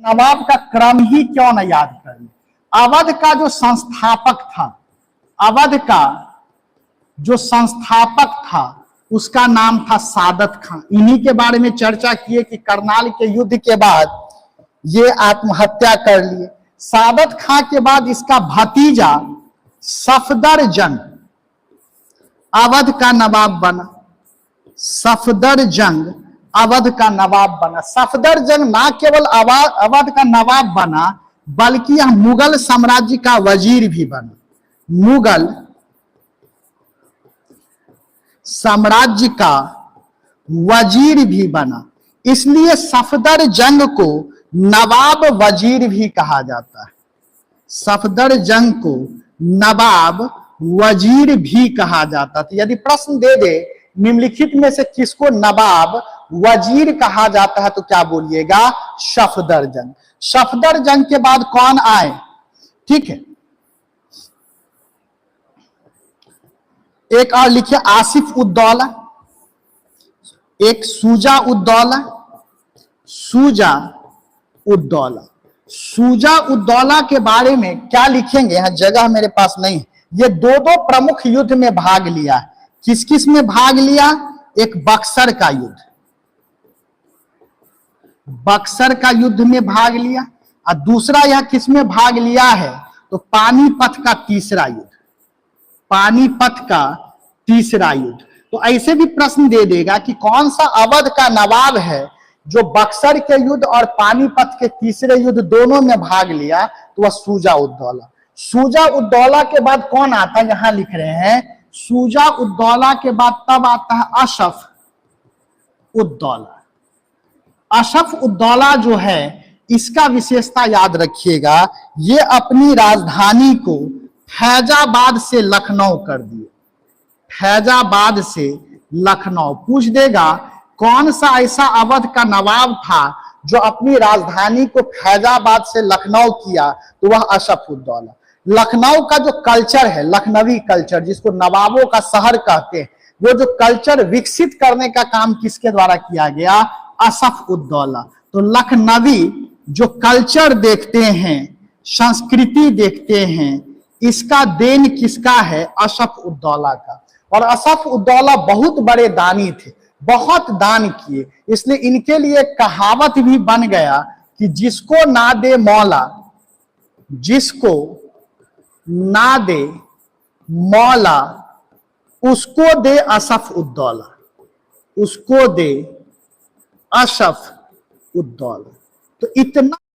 नवाब का क्रम ही क्यों न याद कर ले। अवध का जो संस्थापक था, अवध का जो संस्थापक था उसका नाम था सादत खां। इन्हीं के बारे में चर्चा किए कि करनाल के युद्ध के बाद ये आत्महत्या कर लिए। सादत खां के बाद इसका भतीजा सफदर जंग अवध का नवाब बना। सफदर जंग अवध का नवाब बना। सफदर जंग ना केवल अवध का नवाब बना बल्कि यह मुगल साम्राज्य का वजीर भी बना। मुगल साम्राज्य का वजीर भी बना। इसलिए सफदर जंग को नवाब वजीर भी कहा जाता है। सफदर जंग को नवाब वजीर भी कहा जाता था। यदि प्रश्न दे दे निम्नलिखित में से किसको नवाब वजीर कहा जाता है तो क्या बोलिएगा? सफदर जंग। सफदर जंग के बाद कौन आए? ठीक है, एक और लिखिए आसिफ उद्दौला, एक सूजा उद्दौला। सूजा उद्दौला, सूजा उद्दौला के बारे में क्या लिखेंगे? यहां जगह मेरे पास नहीं है। ये दो प्रमुख युद्ध में भाग लिया है। किस किस में भाग लिया? एक बक्सर का युद्ध, बक्सर का युद्ध में भाग लिया, और दूसरा यह किस में भाग लिया है? तो पानीपत का तीसरा युद्ध, पानीपत का तीसरा युद्ध। तो ऐसे भी प्रश्न दे देगा कि कौन सा अवध का नवाब है जो बक्सर के युद्ध और पानीपत के तीसरे युद्ध दोनों में भाग लिया? तो वह सूजा उद्दौला। सूजा उद्दौला के बाद कौन आता है? यहां लिख रहे हैं सूजा उद्दौला के बाद तब आता है अशफ उद्दौला। अशफ उद्दौला जो है इसका विशेषता याद रखिएगा, ये अपनी राजधानी को फैजाबाद से लखनऊ कर दिए। फैजाबाद से लखनऊ। पूछ देगा कौन सा ऐसा अवध का नवाब था जो अपनी राजधानी को फैजाबाद से लखनऊ किया? तो वह अशफ उद्दौला। लखनऊ का जो कल्चर है, लखनवी कल्चर जिसको नवाबों का शहर कहते हैं, वो जो कल्चर विकसित करने का काम किसके द्वारा किया गया? अशफ उद्दौला। तो लखनवी जो कल्चर देखते हैं, संस्कृति देखते हैं, इसका देन किसका है? अशफ उद्दौला का। और अशफ उद्दौला बहुत बड़े दानी थे, बहुत दान किए। इसलिए इनके लिए कहावत भी बन गया कि जिसको ना दे मौला, जिसको ना दे मौला उसको दे अशफ उद्दौला, उसको दे अशफ उद्दौला। तो इतना